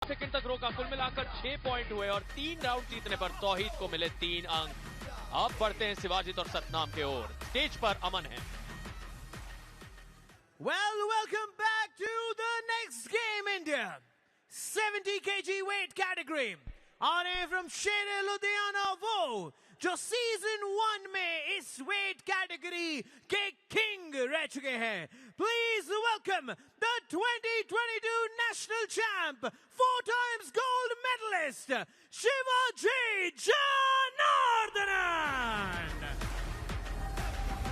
Second तक रोका। कुल मिलाकर 6 पॉइंट हुए और 3 राउंड जीतने पर तौहीद को मिले 3 अंक। अब बढ़ते हैं शिवाजित और सतनाम के ओर। स्टेज पर अमन है। Well, welcome back to the next game, India. 70 kg weight category. आ रहे हैं from शेर लुधियाना वो जो सीजन 1 में इस वेट कैटेगरी के किंग रह चुके हैं। Please welcome the 2022 national champ, 4 times gold medallist Shivaji Janardanan.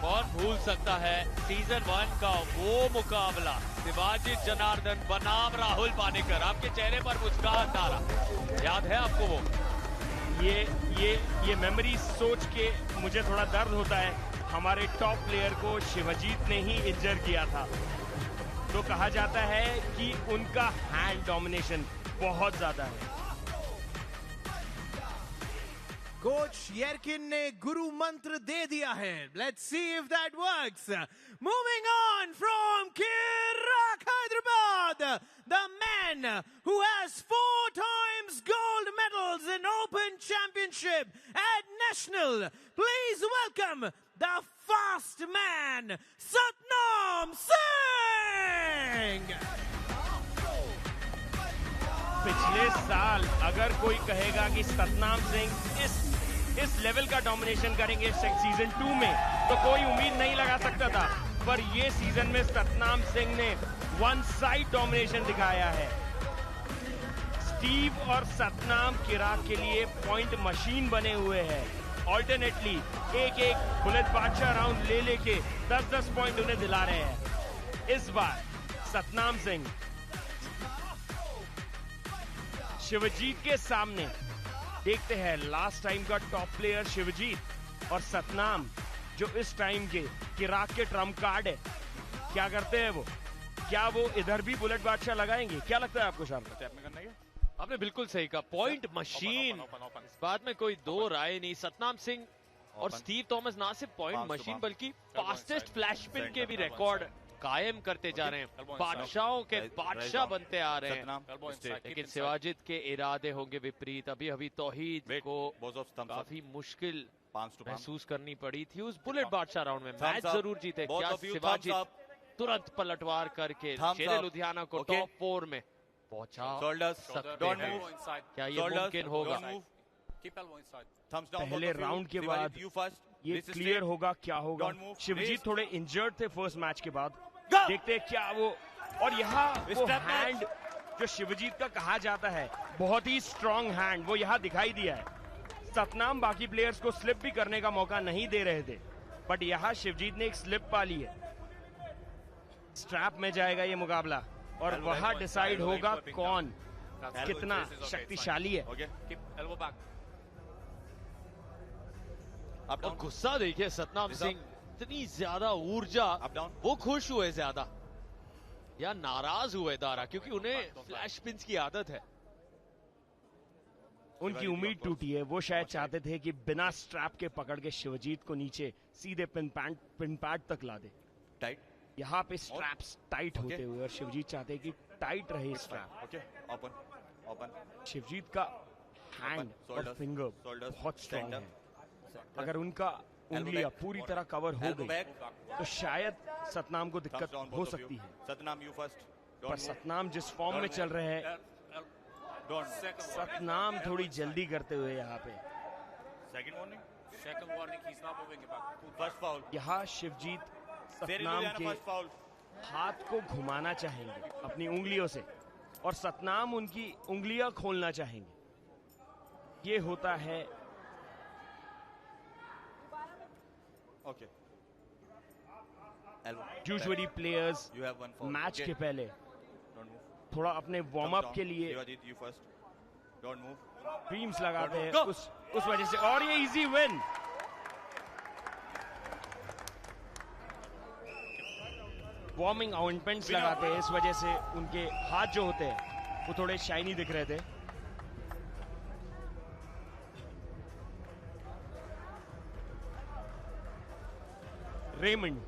कौन भूल सकता है सीजन 1 का वो मुकाबला, शिवाजी जनार्दन बनाम राहुल पानेकर। आपके चेहरे पर मुस्कान डाला, याद है आपको वो? ये मेमोरी सोच के मुझे थोड़ा दर्द होता है। हमारे टॉप प्लेयर को शिवजीत ने ही इंजर किया था। तो कहा जाता है कि उनका हैंड डोमिनेशन बहुत ज्यादा है। कोच यर्किन ने गुरु मंत्र दे दिया है। Let's see if that works. Moving on from Kirak, Hyderabad, the man who has 4 times gold medals in Open Championship at National. Please welcome the fast man, Satnam Singh. पिछले साल अगर कोई कहेगा कि सतनाम सिंह इस लेवल का डोमिनेशन करेंगे season 2 में, तो कोई उम्मीद नहीं लगा सकता था। पर ये सीजन में सतनाम सिंह ने वन साइड डोमिनेशन दिखाया है। स्टीव और सतनाम किराक के लिए पॉइंट मशीन बने हुए हैं। ऑल्टरनेटली एक बुलेट बादशाह राउंड ले लेके 10-10 पॉइंट उन्हें दिला रहे हैं। इस बार सतनाम सिंह शिवजीत के सामने देखते हैं। लास्ट टाइम का टॉप प्लेयर शिवजीत और सतनाम जो इस टाइम के किराक के ट्रम्प कार्ड है। क्या करते हैं वो? क्या वो इधर भी बुलेट बादशाह लगाएंगे? क्या लगता है आपको शाम? आपने बिल्कुल सही कहा, पॉइंट मशीन, इस बात में कोई दो राय नहीं। सतनाम सिंह और स्टीव थॉमस ना सिर्फ पॉइंट मशीन बल्कि फास्टेस्ट फ्लैश स्पिन के भी रिकॉर्ड कायम करते जा रहे हैं। बादशाहों के बादशाह बनते आ रहे हैं। लेकिन शिवाजित के इरादे होंगे विपरीत। अभी तौहीद को काफी मुश्किल महसूस करनी पड़ी थी उस बुलेट बादशाह राउंड में। मैच जरूर जीते। क्या शिवाजित तुरंत पलटवार करके शेर लुधियाना को टॉप 4 में पहुंचा सकते हैं? क्या ये मुमकिन होगा? पहले राउंड के बाद ये क्लियर होगा क्या होगा। शिवजीत थोड़े इंजर्ड थे फर्स्ट मैच के बाद। देखते हैं क्या वो। और यहाँ वो हैंड जो शिवजीत का कहा जाता है बहुत ही स्ट्रॉन्ग हैंड, वो यहाँ दिखाई दिया है। सतनाम बाकी प्लेयर्स को स्लिप भी करने का मौका नहीं दे रहे थे, बट यहाँ शिवजीत ने एक स्लिप पा ली है। स्ट्रैप में जाएगा ये मुकाबला और वहां डिसाइड होगा कौन कितना शक्तिशाली है। और गुस्सा देखिए सतनाम सिंह, इतनी ज्यादा ऊर्जा। वो खुश हुए ज्यादा या नाराज हुए दारा, क्योंकि उन्हें फ्लैश स्पिन्स की आदत है। उनकी उम्मीद टूटी है। वो शायद चाहते थे कि बिना स्ट्रैप के पकड़ के शिवजीत को नीचे सीधे पिन पैड तक ला दे। टाइट यहाँ पे स्ट्रैप्स टाइट होते हुए, और शिवजीत चाहते हैं कि टाइट रहे स्ट्रैप। शिवजीत का हैंड और फिंगर बहुत स्ट्रॉन्ग है। अगर उनका उंगलियां पूरी तरह कवर हो गई तो शायद सतनाम को दिक्कत हो सकती है। पर सतनाम जिस फॉर्म में चल रहे हैं, सतनाम थोड़ी जल्दी करते हुए यहाँ पे। यहाँ शिवजीत सतनाम के हाथ को घुमाना चाहेंगे अपनी उंगलियों से, और सतनाम उनकी उंगलियां खोलना चाहेंगे। ये होता है यूजुअली प्लेयर्स मैच के पहले थोड़ा अपने वार्म अप के लिए क्रीम्स लगाते हैं उस वजह से, और ये इजी विन। वार्मिंग ऑइंटमेंट्स लगाते हैं, इस वजह से उनके हाथ जो होते हैं वो थोड़े शाइनी दिख रहे थे। रेमंड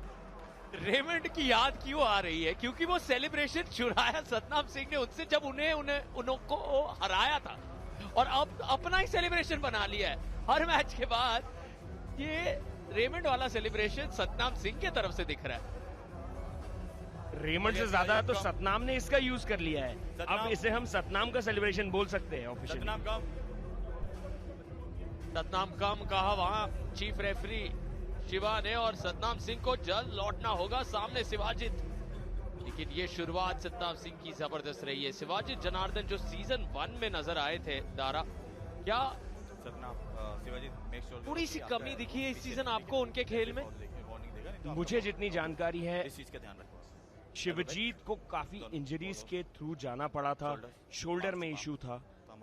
रेमंड की याद क्यों आ रही है? क्योंकि वो सेलिब्रेशन चुराया सतनाम सिंह ने उनसे जब उनको हराया था, और अब अपना ही सेलिब्रेशन बना लिया है हर मैच के बाद। ये रेमंड वाला सेलिब्रेशन सतनाम सिंह की तरफ से दिख रहा है। रेमंड से ज्यादा तो सतनाम ने इसका यूज कर लिया है। अब इसे हम सतनाम का सेलिब्रेशन बोल सकते हैं ऑफिशियली। सतनाम कम कहा वहां चीफ रेफरी शिवा ने, और सतनाम सिंह को जल्द लौटना होगा सामने शिवाजित। लेकिन ये शुरुआत सतनाम सिंह की जबरदस्त रही है। शिवाजित जनार्दन जो सीजन 1 में नजर आए थे दारा, क्या थोड़ी सी कमी दिखी है इस सीजन आपको उनके खेल में? मुझे जितनी जानकारी है इस चीज का ध्यान रखो, शिवजीत को काफी इंजरीज के थ्रू जाना पड़ा था, शोल्डर में इशू था,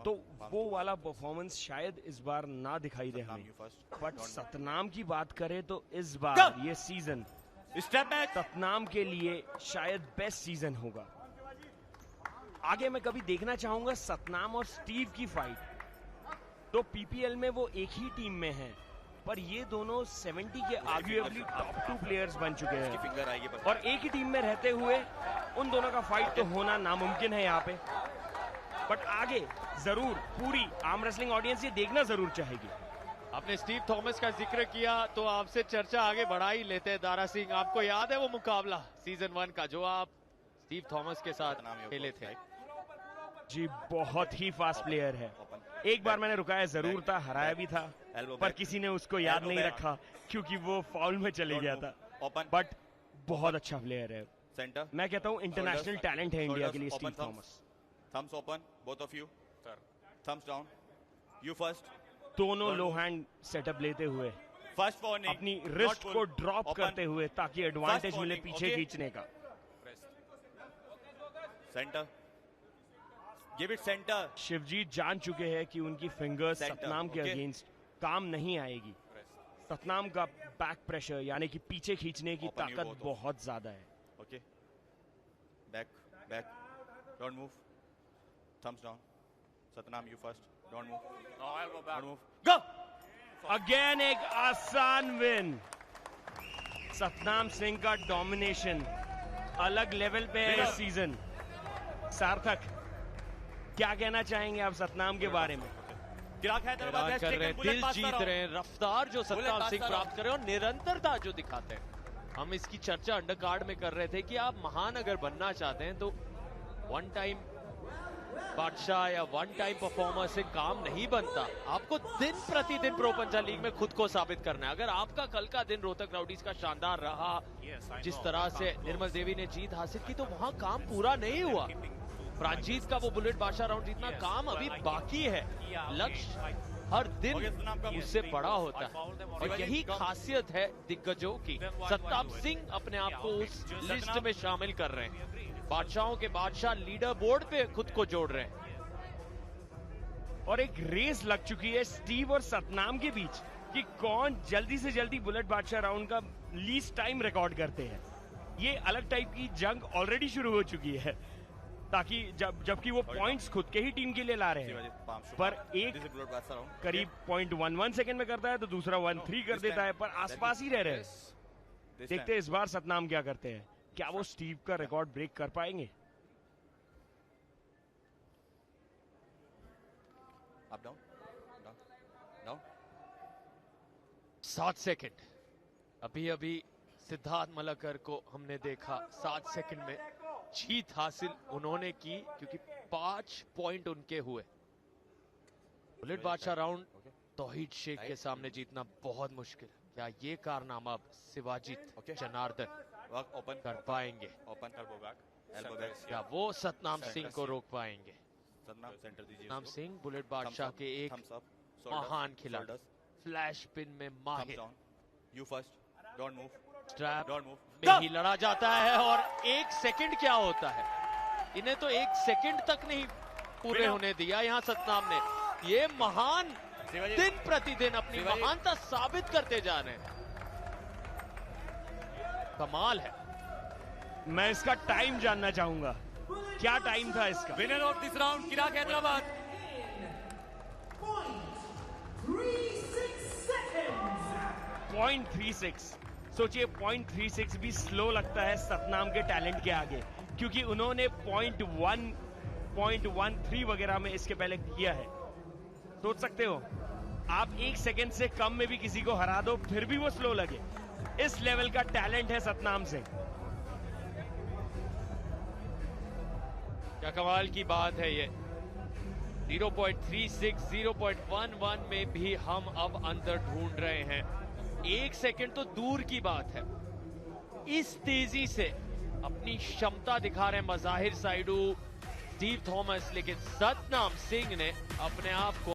तो वो वाला परफॉर्मेंस शायद इस बार ना दिखाई दे हमें। बट सतनाम की बात करें तो इस बार ये सीजन सतनाम के लिए शायद बेस्ट सीजन होगा। आगे मैं कभी देखना चाहूंगा सतनाम और स्टीव की फाइट। तो पीपीएल में वो एक ही टीम में हैं, पर ये दोनों 70 के आर्ग्यूएबली टॉप 2 प्लेयर्स बन चुके हैं, और एक ही टीम में रहते हुए उन दोनों का फाइट तो होना नामुमकिन है यहाँ पे। बट आगे जरूर पूरी आर्म रेसलिंग ऑडियंस ये देखना जरूर चाहेगी। आपने स्टीव थॉमस का जिक्र किया तो आपसे चर्चा आगे बढ़ा ही लेते हैं। दारा सिंह, आपको याद है वो मुकाबला सीजन 1 का जो आप स्टीव थॉमस के साथ खेले थे? जी, बहुत ही फास्ट प्लेयर है। एक बार मैंने रुकाया जरूर था, हराया भी था, पर किसी ने उसको याद नहीं रखा क्योंकि वो फाउल में चले गया था। बट बहुत अच्छा प्लेयर है। मैं कहता हूँ इंटरनेशनल टैलेंट है इंडिया के लिए Steve Thomas. Thumbs open, both of you. Thumbs down. You first. दोनों लो हैंड सेटअप लेते हुए First warning. अपनी रिस्ट को ड्रॉप करते हुए ताकि एडवांटेज मिले पीछे खींचने का। Center. Give it center. Shivjit जान चुके हैं कि उनकी फिंगर्स सतनाम के अगेंस्ट काम नहीं आएगी। सतनाम का बैक प्रेशर यानी कि पीछे खींचने की ताकत बहुत ज्यादा है। Okay. Back. Don't move. Thumbs down. Satnam, you first. Don't move. No, I'll go back. Don't move. Go! Again एक आसान विन। सतनाम सिंह का डोमिनेशन अलग लेवल पे है इस सीजन। सार्थक, क्या कहना चाहेंगे आप सतनाम के बारे में? हैरान कर रहे हैं, दिल जीत रहे हैं, रफ्तार जो सतनाम सिंह प्राप्त कर रहे हैं और निरंतरता जो दिखाते हैं। हम इसकी चर्चा अंडर कार्ड में कर रहे थे कि आप महान अगर बनना चाहते हैं तो वन टाइम बादशाह या वन टाइम परफॉर्मर से काम नहीं बनता। आपको दिन प्रतिदिन प्रो पंजाब लीग में खुद को साबित करना है। अगर आपका कल का दिन रोहतक राउडीज का शानदार रहा, जिस तरह से निर्मल देवी ने जीत हासिल की, तो वहां काम पूरा नहीं हुआ। प्रांजीत का वो बुलेट बादशाह राउंड जीतना काम अभी बाकी है। लक्ष्य हर दिन उससे बड़ा होता है और यही खासियत है दिग्गजों की। सतनाम सिंह अपने आप को उस लिस्ट में शामिल कर रहे हैं। बादशाहों के बादशाह लीडर बोर्ड पे खुद को जोड़ रहे हैं और एक रेस लग चुकी है स्टीव और सतनाम के बीच कि कौन जल्दी से जल्दी बुलेट बादशाह राउंड का लीस्ट टाइम रिकॉर्ड करते हैं। ये अलग टाइप की जंग ऑलरेडी शुरू हो चुकी है, ताकि जबकि वो पॉइंट्स खुद के ही टीम के लिए ला रहे हैं, पर एक करीब 0.11 सेकंड में करता है तो दूसरा 1.3 कर देता है, पर आसपास ही रह रहे हैं। देखते हैं इस बार सतनाम क्या करते हैं, क्या वो स्टीव का रिकॉर्ड ब्रेक कर पाएंगे? Up, down. 7 सेकंड। अभी सिद्धार्थ मलकर को हमने देखा 7 सेकंड में जीत हासिल उन्होंने की, क्योंकि 5 पॉइंट उनके हुए। बुलेट बादशाह राउंड तौहीद शेख के सामने जीतना बहुत मुश्किल। क्या ये कारनामा अब शिवाजित जनार्दन कर पाएंगे? क्या वो सतनाम सिंह को रोक पाएंगे? सतनाम सिंह बुलेट बादशाह के एक महान खिलाड़ी, फ्लैश पिन में माहिर, स्ट्रैप में ही लड़ा जाता है। और 1 सेकंड क्या होता है, इन्हें तो 1 सेकंड तक नहीं पूरे होने दिया यहाँ सतनाम ने। ये महान दिन प्रतिदिन अपनी महानता साबित करते जा रहे हैं। कमाल है। मैं इसका टाइम जानना चाहूंगा, क्या टाइम था इसका? Winner of this round Kiraak Hyderabad. 0.36 सोचिए 0.36 भी स्लो लगता है सतनाम के टैलेंट के आगे, क्योंकि उन्होंने 0.1 0.13 वगैरह में इसके पहले किया है। सोच सकते हो आप 1 सेकंड से कम में भी किसी को हरा दो फिर भी वो स्लो लगे। इस लेवल का टैलेंट है सतनाम सिंह। क्या कमाल की बात है ये। 0.36 0.11 में भी हम अब अंदर ढूंढ रहे हैं। 1 सेकंड तो दूर की बात है। इस तेजी से अपनी क्षमता दिखा रहे हैं मज़ाहिर साइडू, स्टीव थॉमस, लेकिन सतनाम सिंह ने अपने आप को